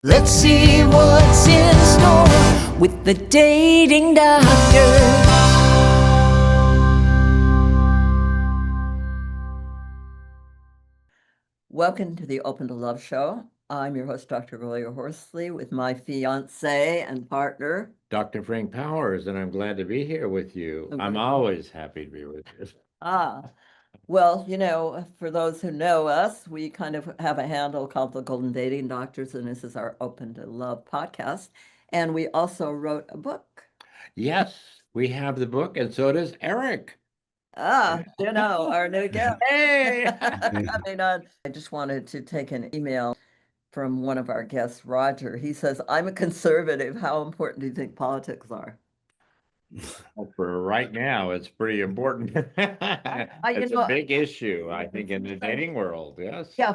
Let's see what's in store with the dating doctor. Welcome to the Open to Love show. I'm your host, Dr. Gloria Horsley, with my fiance and partner, Dr. Frank Powers, and I'm glad to be here with you. Okay. I'm always happy to be with you. Well, for those who know us, we kind of have a handle called the Golden Dating Doctors, and this is our Open to Love podcast. And we also wrote a book. Yes, we have the book, and so does Eric. Our new guest. Hey! Coming on. I just wanted to take an email from one of our guests, Roger. He says, I'm a conservative. How important do you think politics are? Well, for right now, it's pretty important. It's a big issue, I think, in the dating world. Yes. Yeah,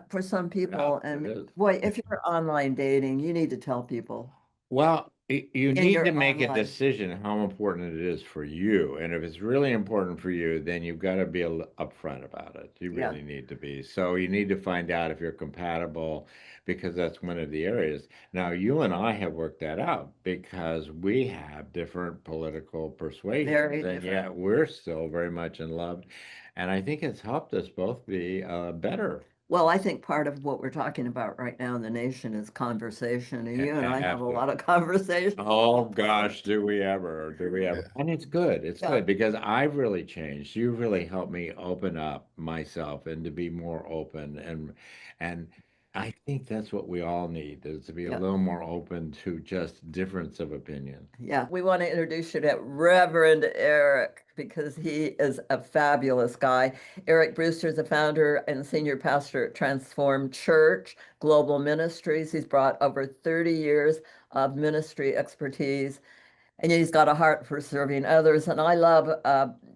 for some people. Yeah, it And is. boy, if you're online dating, you need to tell people. Well, you In need your to make a online. decision how important it is for you. And if it's really important for you, then you've got to be upfront about it. You Yeah. really need to be. So you need to find out if you're compatible, because that's one of the areas. Now, you and I have worked that out because we have different political persuasions. Very And different. yet we're still very much in love. And I think it's helped us both be better. Well, I think part of what we're talking about right now in the nation is conversation. And you and I have a lot of conversation. Oh gosh, do we ever? Do we ever? And it's good. It's Yeah. good because I've really changed. You really helped me open up myself and to be more open, and I think that's what we all need, is to be a Yeah. little more open to just difference of opinion. Yeah, we want to introduce you to Reverend Eric because he is a fabulous guy. Eric Brewster is the founder and senior pastor at Transformed Church Global Ministries. He's brought over 30 years of ministry expertise, and he's got a heart for serving others. And I love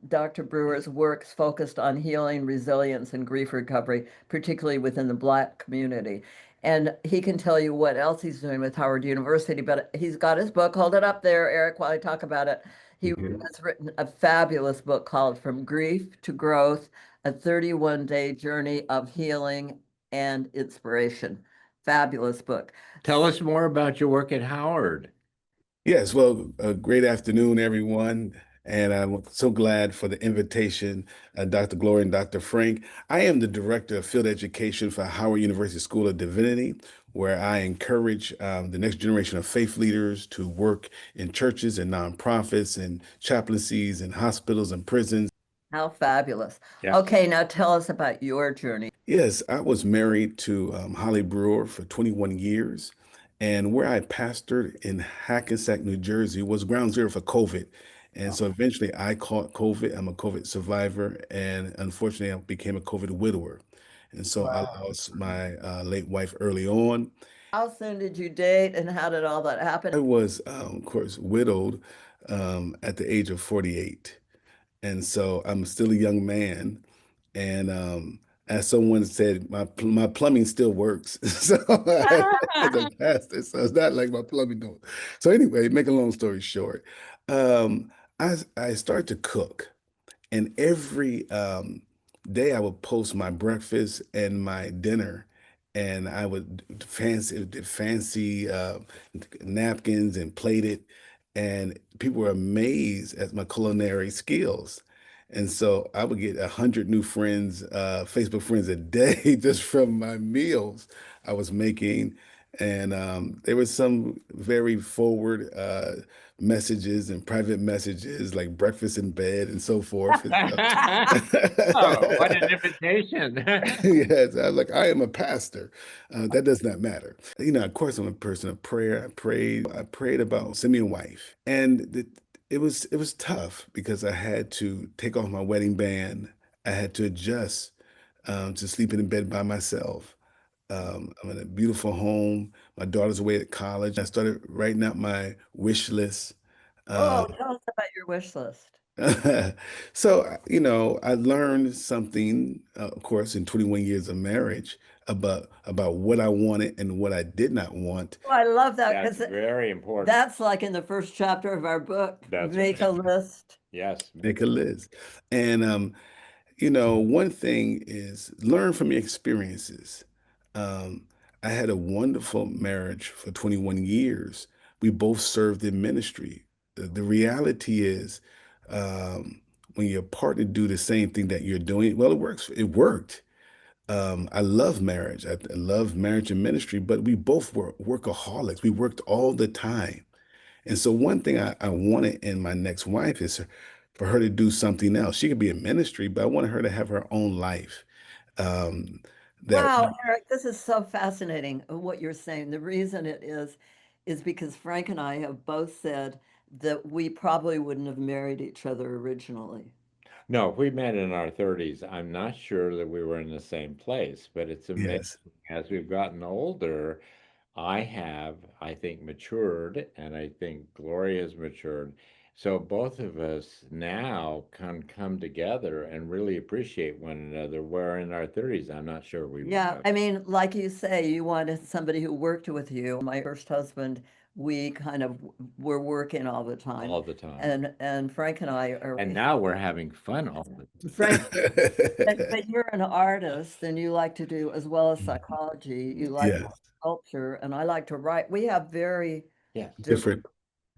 Dr. Brewer's works focused on healing, resilience, and grief recovery, particularly within the Black community. And he can tell you what else he's doing with Howard University, but he's got his book. Hold it up there, Eric, while I talk about it. He has written a fabulous book called From Grief to Growth, a 31-day journey of healing and inspiration. Fabulous book. Tell us more about your work at Howard. Yes, well, great afternoon, everyone. And I'm so glad for the invitation, Dr. Gloria and Dr. Frank. I am the Director of Field Education for Howard University School of Divinity, where I encourage the next generation of faith leaders to work in churches and nonprofits and chaplaincies and hospitals and prisons. How fabulous. Yes. Okay, now tell us about your journey. Yes, I was married to Holly Brewer for 21 years. And where I pastored in Hackensack, New Jersey, was ground zero for COVID. And so eventually I caught COVID. I'm a COVID survivor. And unfortunately, I became a COVID widower. And so I lost my late wife early on. How soon did you date and how did all that happen? I was, of course, widowed at the age of 48. And so I'm still a young man. And as someone said, my plumbing still works. So as a pastor, so it's not like my plumbing don't. So anyway, make a long story short, um, I started to cook, and every day I would post my breakfast and my dinner, and I would fancy napkins and plate it, and people were amazed at my culinary skills. And so I would get 100 new friends, Facebook friends a day just from my meals I was making. And there was some very forward messages and private messages like breakfast in bed and so forth. Oh, what an invitation. Yes, I am a pastor. That does not matter. Of course, I'm a person of prayer. I prayed about sending me a wife. And it was tough because I had to take off my wedding band. I had to adjust to sleeping in bed by myself. I'm in a beautiful home. My daughter's away at college. I started writing out my wish list. Oh, tell us about your wish list. So, I learned something, of course, in 21 years of marriage about what I wanted and what I did not want. Oh, I love that That's because very important. that's like in the first chapter of our book. That's Make a list. Yes. Make a list. And one thing is learn from your experiences. Um, I had a wonderful marriage for 21 years. We both served in ministry. The reality is, um, when your partner do the same thing that you're doing, well, it works. It worked. I love marriage. I love marriage and ministry, but we both were workaholics. We worked all the time. And so one thing I wanted in my next wife is for her to do something else. She could be in ministry, but I wanted her to have her own life. Um, that Wow, Eric, this is so fascinating what you're saying. The reason it is because Frank and I have both said that we probably wouldn't have married each other originally. No, if we met in our 30s, I'm not sure that we were in the same place, but it's amazing yes, as we've gotten older. I think, matured, and I think Gloria's matured. So both of us now can come together and really appreciate one another. Where in our 30s, I'm not sure we would Yeah, have I mean, like you say, you wanted somebody who worked with you. My first husband, we kind of were working all the time. all the time. And Frank and I are And now we're having fun all the time. Frank, but you're an artist and you like to do as well as psychology, you like yes, sculpture, and I like to write. We have very Yes. diverse, different.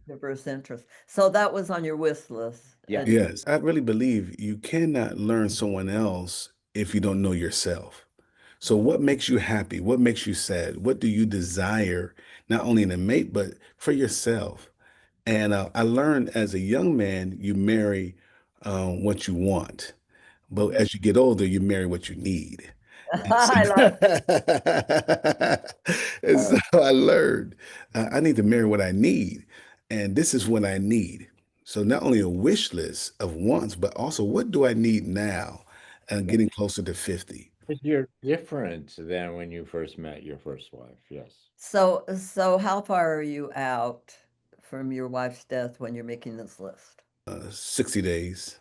diverse interests. So that was on your wish list. Yeah. And Yes, I really believe you cannot learn someone else if you don't know yourself. So, what makes you happy? What makes you sad? What do you desire, not only in a mate, but for yourself? And I learned as a young man, you marry what you want. But as you get older, you marry what you need. And so, I love and so I learned I need to marry what I need. And this is what I need. So not only a wish list of wants, but also what do I need now? Yeah. Getting closer to 50. 'Cause you're different than when you first met your first wife. Yes. so how far are you out from your wife's death when you're making this list? 60 days.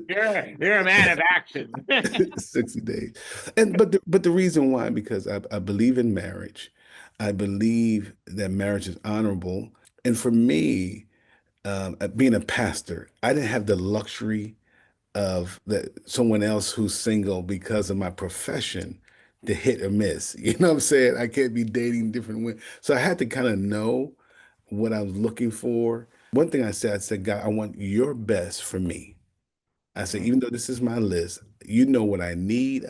You're a man of action. 60 days. And but the reason why, because I believe in marriage. I believe that marriage is honorable. And for me, being a pastor, I didn't have the luxury of that someone else who's single because of my profession to hit or miss. You know what I'm saying? I can't be dating different women. So I had to kind of know what I was looking for. One thing I said, God, I want your best for me. I said, Mhm. even though this is my list, you know what I need.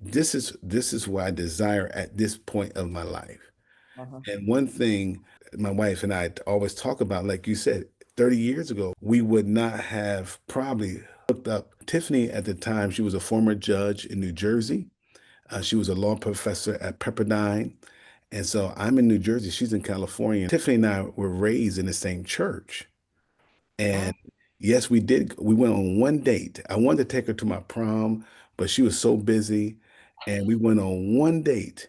This is what I desire at this point of my life. Uh-huh. And one thing my wife and I always talk about, like you said, 30 years ago, we would not have probably hooked up. Tiffany at the time, she was a former judge in New Jersey. She was a law professor at Pepperdine. And so I'm in New Jersey, she's in California. Tiffany and I were raised in the same church. Wow. And yes, we did. We went on one date. I wanted to take her to my prom, but she was so busy. And we went on one date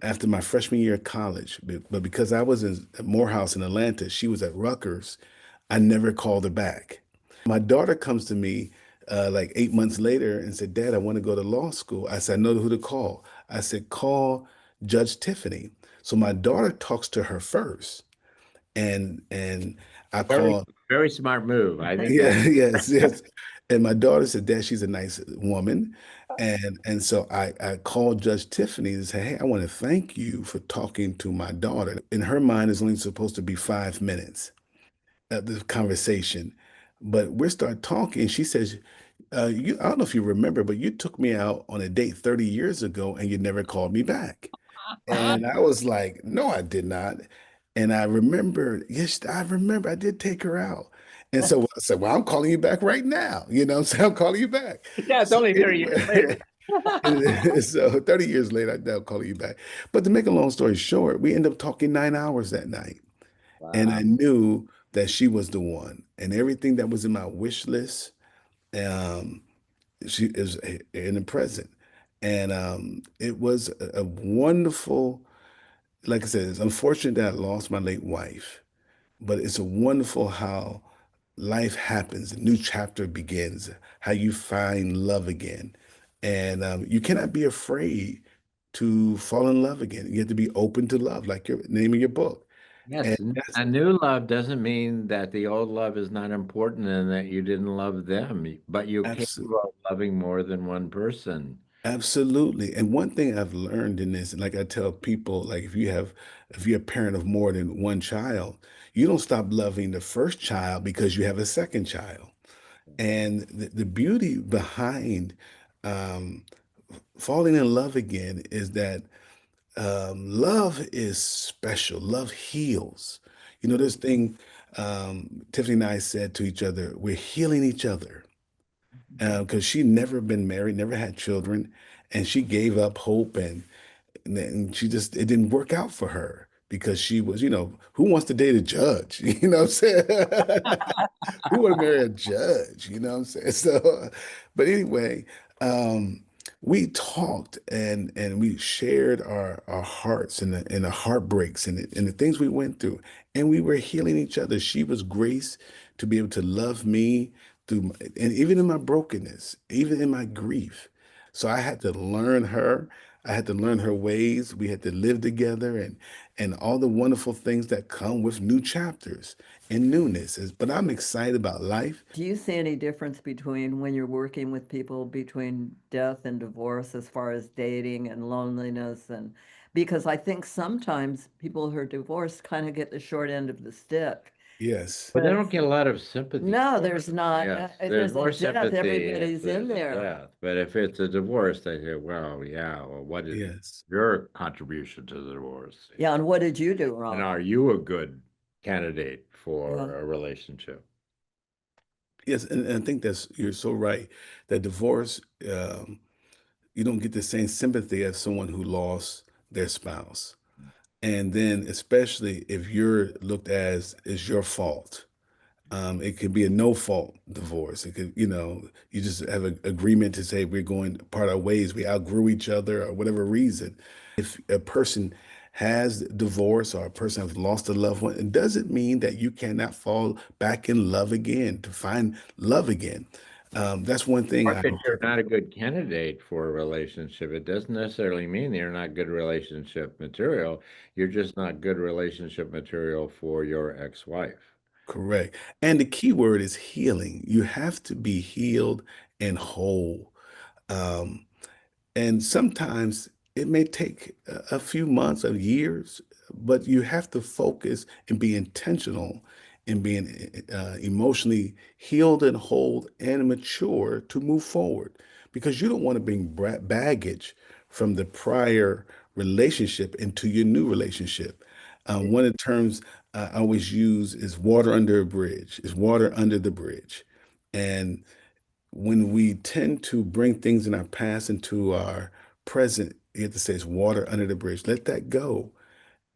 after my freshman year of college. But because I was in Morehouse in Atlanta, she was at Rutgers. I never called her back. My daughter comes to me like 8 months later and said, Dad, I want to go to law school. I said, I know who to call. I said, call Judge Tiffany. So my daughter talks to her first. And I Very, called. very smart move. I think that. Yeah, yes, yes. And my daughter said, Dad, she's a nice woman. And so I called Judge Tiffany and said, Hey, I want to thank you for talking to my daughter. In her mind, it's only supposed to be 5 minutes of the conversation. But we start talking. She says, I don't know if you remember, but you took me out on a date 30 years ago and you never called me back. And I was like, no, I did not. And I remember, yes, I remember I did take her out. And so I said, well, I'm calling you back right now. You know what I'm saying? I'm calling you back. Yeah, it's So only 30 years later. anyway, so 30 years later, I'm calling you back. But to make a long story short, we ended up talking 9 hours that night. And Wow. I knew that she was the one. And everything that was in my wish list, um, she is in the present. And it was a wonderful, like I said, it's unfortunate that I lost my late wife, but it's a wonderful how life happens, a new chapter begins, how you find love again. And you cannot be afraid to fall in love again. You have to be open to love, like your name of your book. And Yes, that's a new love doesn't mean that the old love is not important and that you didn't love them, but you're absolutely, capable of loving more than one person. Absolutely. And one thing I've learned in this, and like I tell people, like if you're a parent of more than one child, you don't stop loving the first child because you have a second child. And the beauty behind um, falling in love again is that love is special. Love heals. You know, this thing Tiffany and I said to each other, we're healing each other because she never been married, never had children, and she gave up hope and she just it didn't work out for her because she was, who wants to date a judge? You know what I'm saying? Who would marry a judge? You know what I'm saying? So, but anyway, um, we talked and we shared our hearts and the heartbreaks and the things we went through, and we were healing each other. She was grace to be able to love me and even in my brokenness, even in my grief. So I had to learn her. I had to learn her ways. We had to live together and all the wonderful things that come with new chapters and newness. But I'm excited about life. Do you see any difference between when you're working with people between death and divorce as far as dating and loneliness? And because I think sometimes people who are divorced kind of get the short end of the stick. Yes. But they But don't get a lot of sympathy no, for it. there's not. Yes, If there's there's a more death, sympathy if everybody's in there's a there. death. But if it's a divorce, they say, well, yeah, well, what is Yes. your contribution to the divorce? Yeah, and what did you do And wrong? are you a good candidate Yeah. for a relationship? Yes. And I think you're so right that divorce, you don't get the same sympathy as someone who lost their spouse. And then especially if you're looked as your fault. It could be a no fault divorce. It could, you just have an agreement to say we're going part our ways. We outgrew each other or whatever reason. If a person has divorce or a person has lost a loved one, it doesn't mean that you cannot fall back in love again, to find love again. That's one thing Or I that you're not a good candidate for a relationship. It doesn't necessarily mean you're not good relationship material. You're just not good relationship material for your ex-wife. correct. And the key word is healing. You have to be healed and whole. Um, And sometimes it may take a few months or years, but you have to focus and be intentional in being emotionally healed and whole and mature to move forward because you don't want to bring baggage from the prior relationship into your new relationship. One of the terms I always use is water under a bridge, is water under the bridge. And when we tend to bring things in our past into our present, you have to say it's water under the bridge. Let that go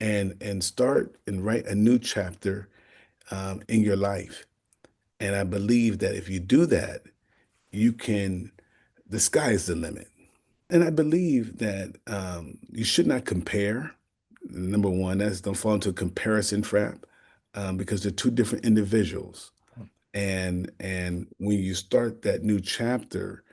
and start and write a new chapter in your life. And I believe that if you do that, you can. The sky is the limit. And I believe that you should not compare. Number one, that's don't fall into a comparison trap because they're two different individuals. And when you start that new chapter,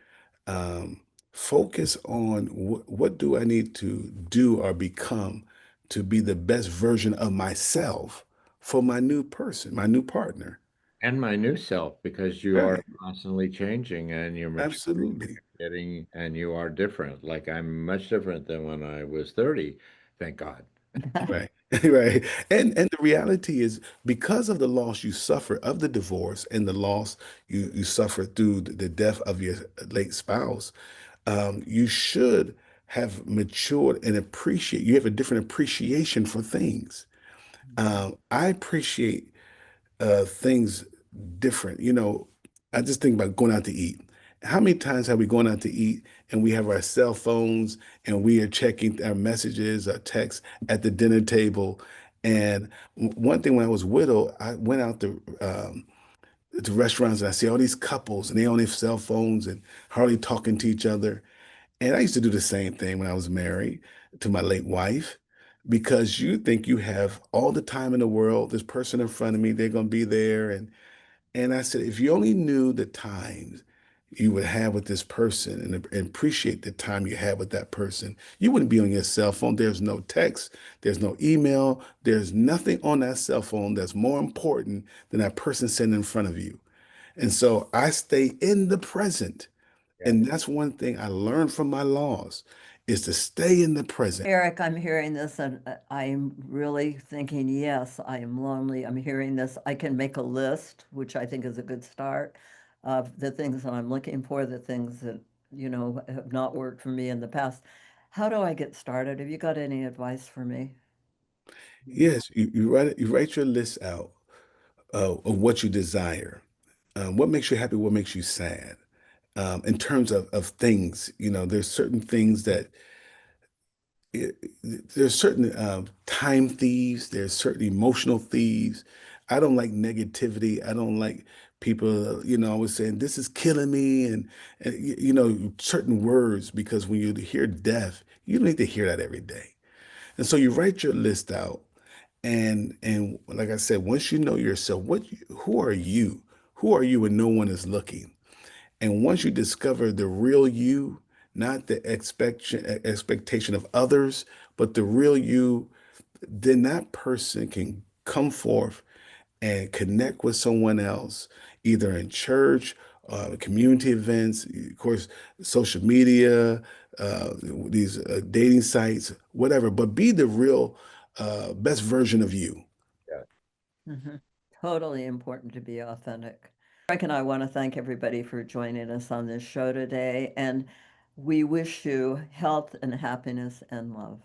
um, focus on what do I need to do or become to be the best version of myself for my new person, my new partner. And my new self, because you are Right. constantly changing and you're maturing, Absolutely. getting, and you are different. Like I'm much different than when I was 30, thank God. Right. Right. And the reality is because of the loss you suffer of the divorce and the loss you suffer through the death of your late spouse, you should have matured and appreciate. You have a different appreciation for things. I appreciate things different. I just think about going out to eat. How many times have we gone out to eat and we have our cell phones and we are checking our messages, our texts at the dinner table? And one thing when I was widowed, I went out to restaurants and I see all these couples and they on their cell phones and hardly talking to each other. And I used to do the same thing when I was married to my late wife because you think you have all the time in the world, this person in front of me, they're going to be there. And I said, if you only knew the times you would have with this person and appreciate the time you have with that person, you wouldn't be on your cell phone. There's no text, there's no email, there's nothing on that cell phone that's more important than that person sitting in front of you. And so I stay in the present And that's one thing I learned from my loss is to stay in the present. Eric, I'm hearing this and I'm really thinking, yes, I am lonely. I'm hearing this. I can make a list, which I think is a good start of the things that I'm looking for, the things that, have not worked for me in the past. How do I get started? Have you got any advice for me? Yes, you write your list out of what you desire, what makes you happy, what makes you sad. In terms of things, there's certain things that it, there's certain time thieves, there's certain emotional thieves. I don't like negativity. I don't like people, always saying this is killing me and certain words, because when you hear death, you don't need to hear that every day. And so you write your list out, and like I said, once you know yourself, who are you? Who are you when no one is looking? And once you discover the real you, not the expectation of others, but the real you, then that person can come forth and connect with someone else, either in church, community events, of course, social media, these dating sites, whatever. But be the real best version of you. Yeah. Totally important to be authentic. Frank and I want to thank everybody for joining us on this show today, and we wish you health and happiness and love.